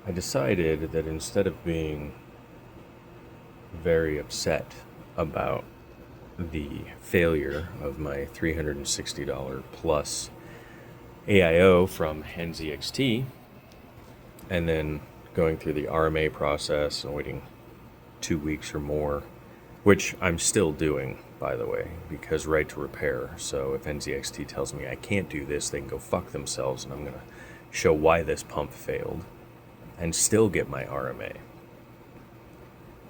I decided that instead of being very upset about the failure of my $360 plus AIO from NZXT and then going through the RMA process and waiting 2 weeks or more, which I'm still doing, by the way, because right to repair. So if NZXT tells me I can't do this, they can go fuck themselves, and I'm going to show why this pump failed and still get my RMA.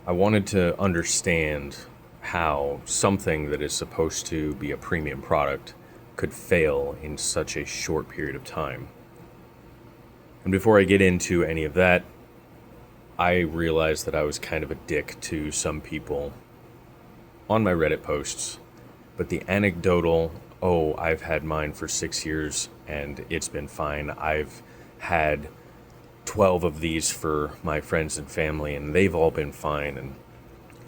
I wanted to understand how something that is supposed to be a premium product could fail in such a short period of time. And before I get into any of that, I realized that I was kind of a dick to some people on my Reddit posts, but the anecdotal, oh, I've had mine for 6 years and it's been fine. I've had 12 of these for my friends and family and they've all been fine. And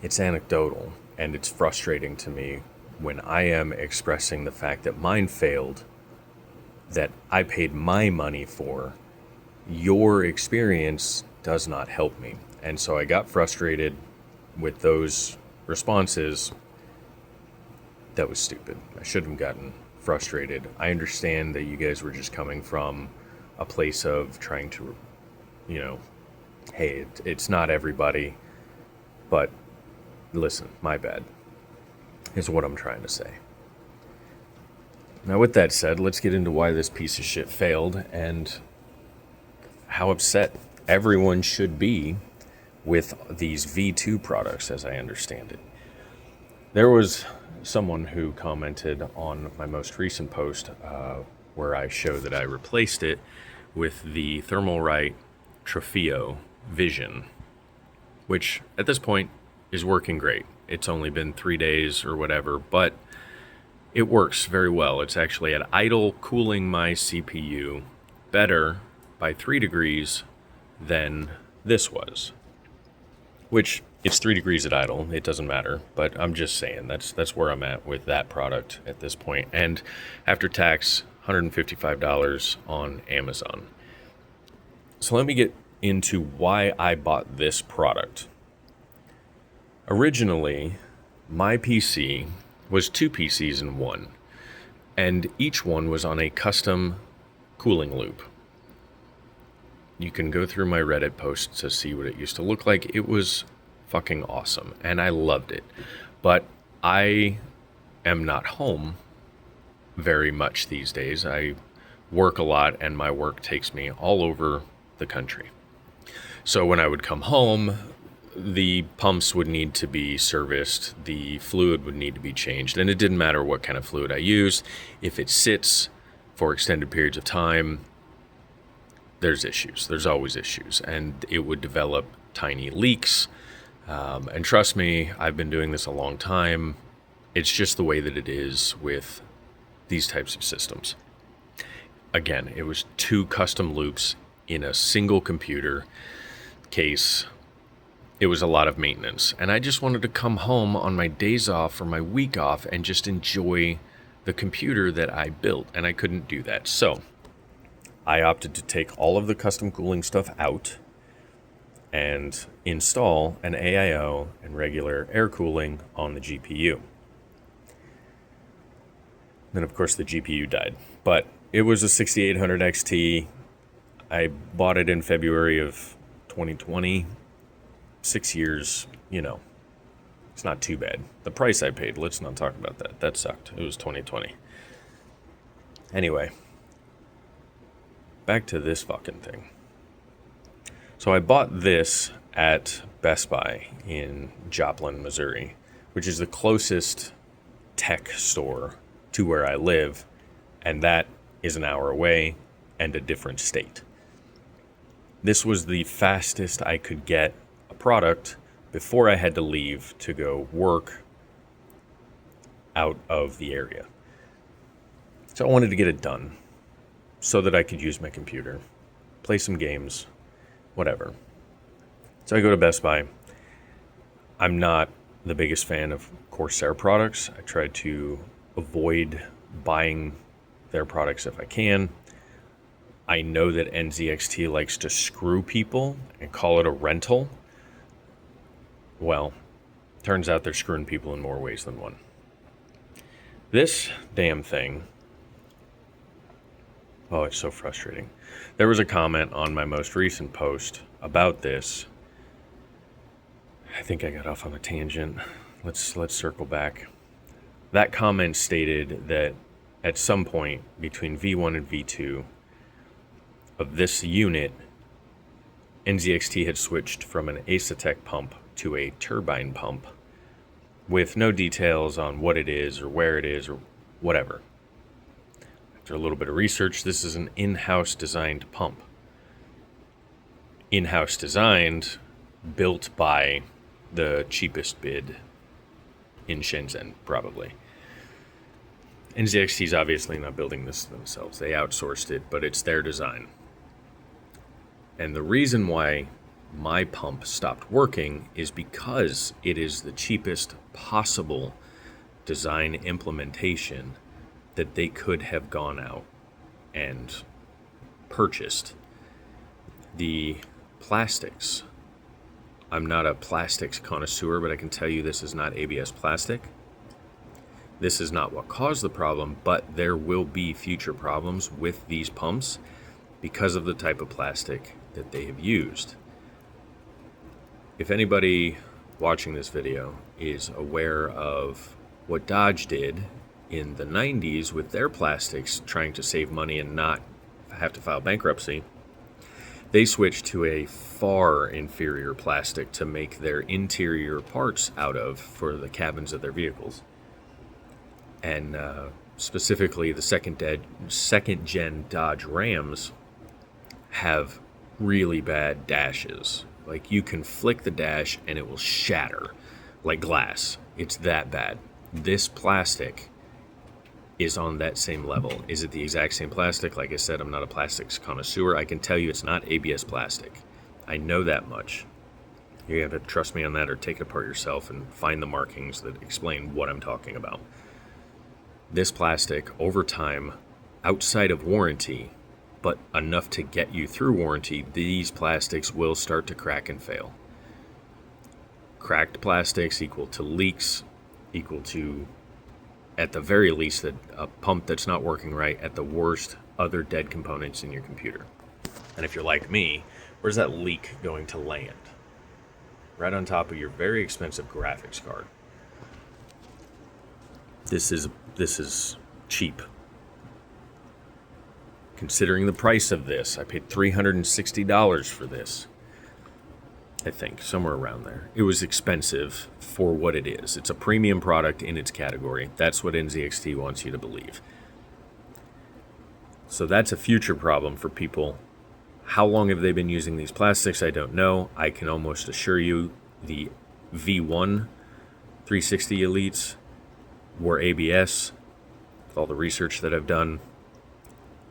it's anecdotal and it's frustrating to me when I am expressing the fact that mine failed, that I paid my money for. Your experience does not help me. And so I got frustrated with those responses. That was stupid. I shouldn't have gotten frustrated. I understand that you guys were just coming from a place of trying to, hey, it's not everybody, but listen, my bad, is what I'm trying to say. Now, with that said, let's get into why this piece of shit failed and how upset everyone should be with these V2 products, as I understand it. There was someone who commented on my most recent post where I show that I replaced it with the Thermalright Trofeo Vision, which at this point is working great. It's only been 3 days or whatever, but it works very well. It's actually at idle cooling my CPU better by 3 degrees than this was, which it's 3 degrees at idle. It doesn't matter, but I'm just saying that's where I'm at with that product at this point. And after tax, $155 on Amazon. So let me get into why I bought this product. Originally, my PC was 2 PCs in one, and each one was on a custom cooling loop. You can go through my Reddit posts to see what it used to look like. It was fucking awesome, and I loved it. But I am not home very much these days. I work a lot, and my work takes me all over the country. So when I would come home, the pumps would need to be serviced, the fluid would need to be changed, and it didn't matter what kind of fluid I used. If it sits for extended periods of time, there's issues. There's always issues, and it would develop tiny leaks. And trust me, I've been doing this a long time. It's just the way that it is with these types of systems. Again, it was 2 custom loops in a single computer case. It was a lot of maintenance, and I just wanted to come home on my days off or my week off and just enjoy the computer that I built, and I couldn't do that. So I opted to take all of the custom cooling stuff out and install an AIO and regular air cooling on the GPU. Then, of course, the GPU died. But it was a 6800 XT. I bought it in February of 2020. 6 years, it's not too bad. The price I paid, let's not talk about that. That sucked. It was 2020. Anyway, back to this fucking thing. So I bought this at Best Buy in Joplin, Missouri, which is the closest tech store to where I live, and that is an hour away and a different state. This was the fastest I could get a product before I had to leave to go work out of the area. So I wanted to get it done so that I could use my computer, play some games, whatever. So I go to Best Buy. I'm not the biggest fan of Corsair products. I try to avoid buying their products if I can. I know that NZXT likes to screw people and call it a rental. Well, turns out they're screwing people in more ways than one. This damn thing, oh, it's so frustrating. There was a comment on my most recent post about this. I think I got off on a tangent. Let's circle back. That comment stated that at some point between V1 and V2 of this unit, NZXT had switched from an Asetek pump to a turbine pump with no details on what it is or where it is or whatever. After a little bit of research, this is an in-house designed pump. In-house designed, built by the cheapest bid in Shenzhen, probably. NZXT is obviously not building this themselves. They outsourced it, but it's their design. And the reason why my pump stopped working is because it is the cheapest possible design implementation that they could have gone out and purchased. The plastics. I'm not a plastics connoisseur, but I can tell you this is not ABS plastic. This is not what caused the problem, but there will be future problems with these pumps because of the type of plastic that they have used. If anybody watching this video is aware of what Dodge did in the 90s with their plastics, trying to save money and not have to file bankruptcy, they switched to a far inferior plastic to make their interior parts out of for the cabins of their vehicles. And specifically the second gen Dodge Rams have really bad dashes. Like, you can flick the dash and it will shatter like glass. It's that bad. This plastic is on that same level. Is it the exact same plastic? Like I said, I'm not a plastics connoisseur. I can tell you it's not ABS plastic. I know that much. You have to trust me on that or take it apart yourself and find the markings that explain what I'm talking about. This plastic, over time, outside of warranty, but enough to get you through warranty, these plastics will start to crack and fail. Cracked plastics equal to leaks, equal to, at the very least, a pump that's not working right, at the worst, other dead components in your computer. And if you're like me, where's that leak going to land? Right on top of your very expensive graphics card. This is cheap. Considering the price of this, I paid $360 for this. I think, somewhere around there. It was expensive for what it is. It's a premium product in its category. That's what NZXT wants you to believe. So that's a future problem for people. How long have they been using these plastics? I don't know. I can almost assure you the V1 360 Elites were ABS. With all the research that I've done,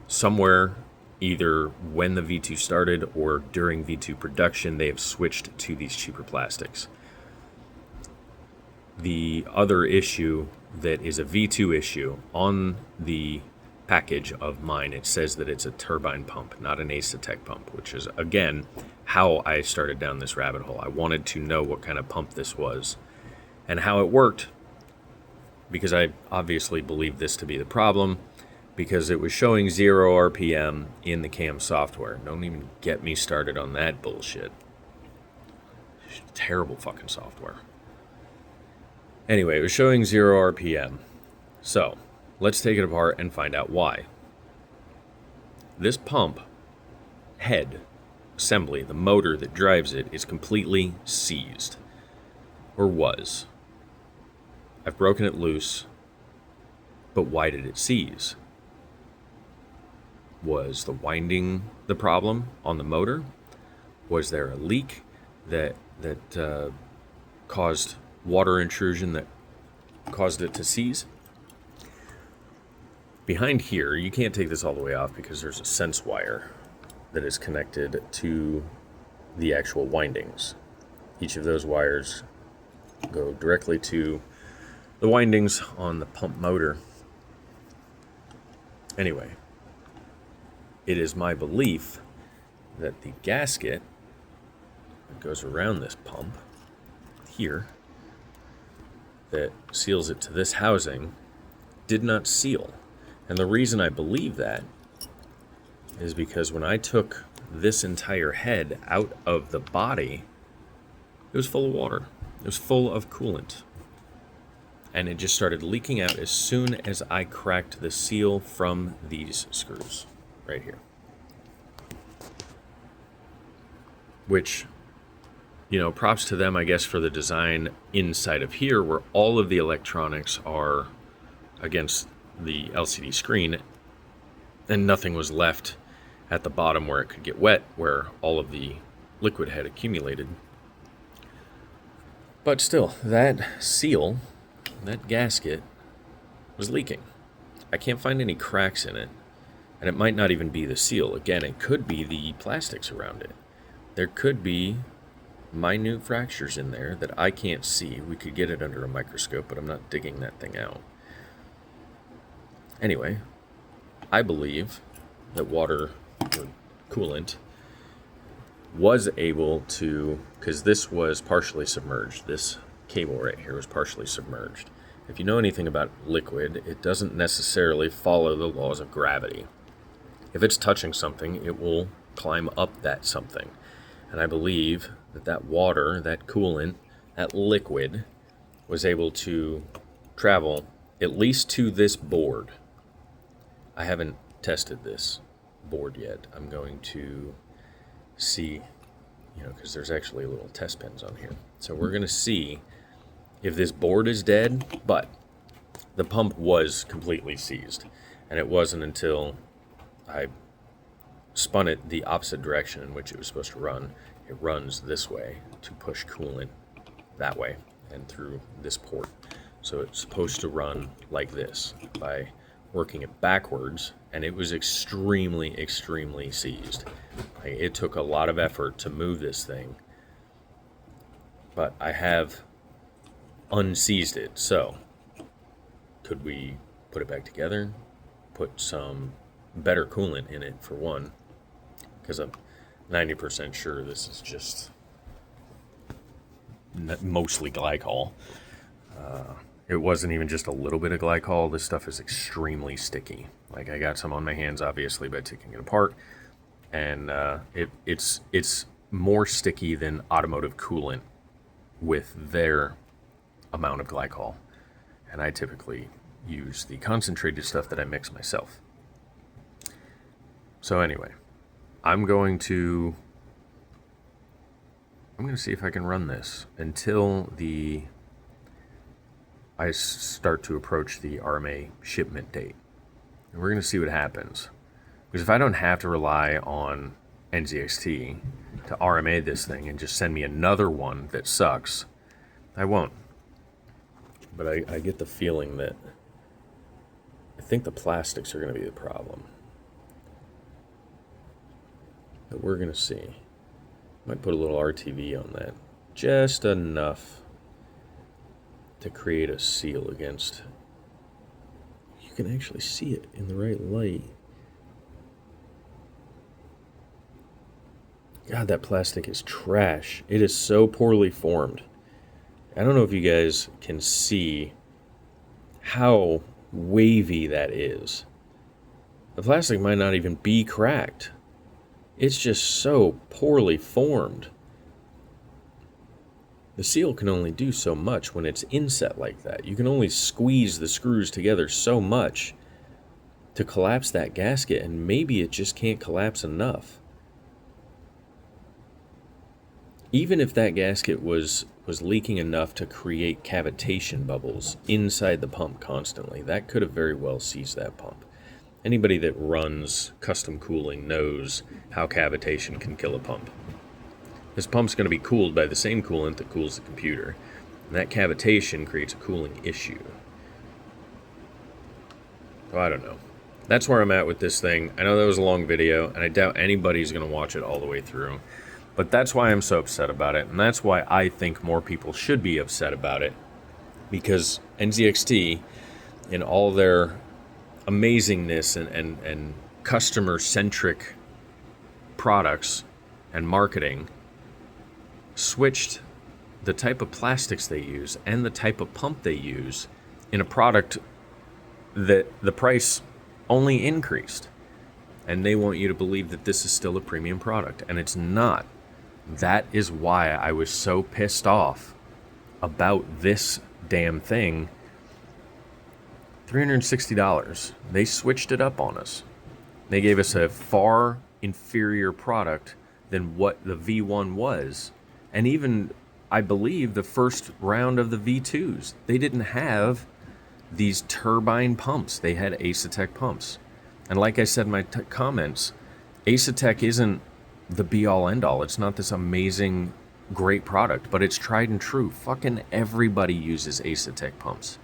somewhere either when the V2 started or during V2 production, they have switched to these cheaper plastics. The other issue that is a V2 issue, on the package of mine, it says that it's a turbine pump, not an Asetek pump, which is, again, how I started down this rabbit hole. I wanted to know what kind of pump this was and how it worked, because I obviously believed this to be the problem, because it was showing 0 RPM in the cam software. Don't even get me started on that bullshit. Terrible fucking software. Anyway, it was showing 0 RPM. So, let's take it apart and find out why. This pump head assembly, the motor that drives it, is completely seized. Or was. I've broken it loose, but why did it seize? Was the winding the problem on the motor? Was there a leak that caused water intrusion that caused it to seize? Behind here, you can't take this all the way off because there's a sense wire that is connected to the actual windings. Each of those wires go directly to the windings on the pump motor. Anyway, it is my belief that the gasket that goes around this pump here that seals it to this housing did not seal. And the reason I believe that is because when I took this entire head out of the body, it was full of water. It was full of coolant. And it just started leaking out as soon as I cracked the seal from these screws right here. Which, you know, props to them, I guess, for the design inside of here where all of the electronics are against the LCD screen and nothing was left at the bottom where it could get wet, where all of the liquid had accumulated. But still, that seal, that gasket, was leaking. I can't find any cracks in it, and it might not even be the seal. Again, it could be the plastics around it. There could be minute fractures in there that I can't see. We could get it under a microscope, but I'm not digging that thing out. Anyway, I believe that water or coolant was able to, because this was partially submerged. This cable right here was partially submerged. If you know anything about liquid, it doesn't necessarily follow the laws of gravity. If it's touching something, it will climb up that something. And I believe that that water, that coolant, that liquid was able to travel at least to this board. I haven't tested this board yet. I'm going to see, you know, because there's actually little test pins on here. So we're going to see if this board is dead, but the pump was completely seized. And it wasn't until I spun it the opposite direction in which it was supposed to run. It runs this way to push coolant that way and through this port. So it's supposed to run like this by working it backwards, and it was extremely, extremely seized. Like, it took a lot of effort to move this thing, but I have unseized it. So could we put it back together, put some better coolant in it for one, because I'm 90% sure this is just mostly glycol. It wasn't even just a little bit of glycol. This stuff is extremely sticky. Like, I got some on my hands, obviously, by taking it apart, and it's more sticky than automotive coolant with their amount of glycol. And I typically use the concentrated stuff that I mix myself. So anyway, I'm going to see if I can run this until I start to approach the RMA shipment date. And we're going to see what happens. Because if I don't have to rely on NZXT to RMA this thing and just send me another one that sucks, I won't. But I get the feeling that I think the plastics are going to be the problem. But we're going to see. Might put a little RTV on that. Just enough to create a seal against. You can actually see it in the right light. God, that plastic is trash. It is so poorly formed. I don't know if you guys can see how wavy that is. The plastic might not even be cracked. It's just so poorly formed. The seal can only do so much when it's inset like that. You can only squeeze the screws together so much to collapse that gasket, and maybe it just can't collapse enough. Even if that gasket was leaking enough to create cavitation bubbles inside the pump constantly, that could have very well seized that pump. Anybody that runs custom cooling knows how cavitation can kill a pump. This pump's going to be cooled by the same coolant that cools the computer, and that cavitation creates a cooling issue. So I don't know. That's where I'm at with this thing. I know that was a long video, and I doubt anybody's going to watch it all the way through. But that's why I'm so upset about it, and that's why I think more people should be upset about it. Because NZXT, in all their amazingness and customer-centric products and marketing switched the type of plastics they use and the type of pump they use in a product that the price only increased. And they want you to believe that this is still a premium product, and it's not. That is why I was so pissed off about this damn thing. $360. They switched it up on us. They gave us a far inferior product than what the V1 was. And even, I believe, the first round of the V2s, they didn't have these turbine pumps. They had Acetec pumps. And like I said in my comments, Acetec isn't the be-all, end-all. It's not this amazing, great product, but it's tried and true. Fucking everybody uses Acetec pumps.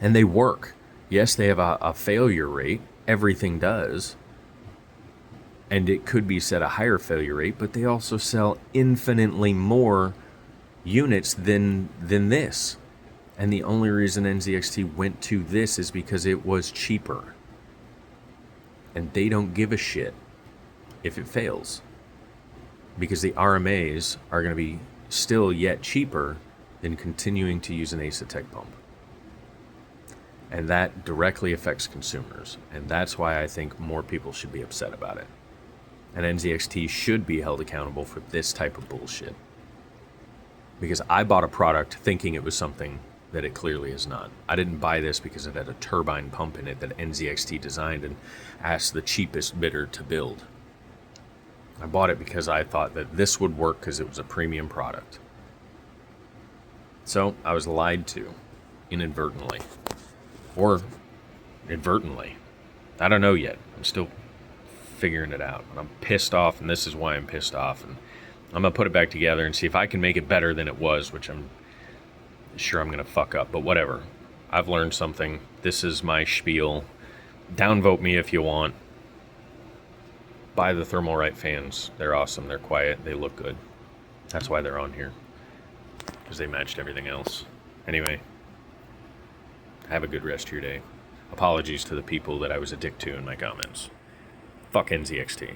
And they work. Yes, they have a failure rate. Everything does. And it could be set a higher failure rate, but they also sell infinitely more units than this. And the only reason NZXT went to this is because it was cheaper. And they don't give a shit if it fails. Because the RMAs are going to be still yet cheaper than continuing to use an Acetec pump. And that directly affects consumers. And that's why I think more people should be upset about it. And NZXT should be held accountable for this type of bullshit. Because I bought a product thinking it was something that it clearly is not. I didn't buy this because it had a turbine pump in it that NZXT designed and asked the cheapest bidder to build. I bought it because I thought that this would work because it was a premium product. So I was lied to, inadvertently. Or advertently. I don't know yet. I'm still figuring it out. And I'm pissed off, and this is why I'm pissed off. And I'm going to put it back together and see if I can make it better than it was, which I'm sure I'm going to fuck up. But whatever. I've learned something. This is my spiel. Downvote me if you want. Buy the Thermalright fans. They're awesome. They're quiet. They look good. That's why they're on here. Because they matched everything else. Anyway. Have a good rest of your day. Apologies to the people that I was a dick to in my comments. Fuck NZXT.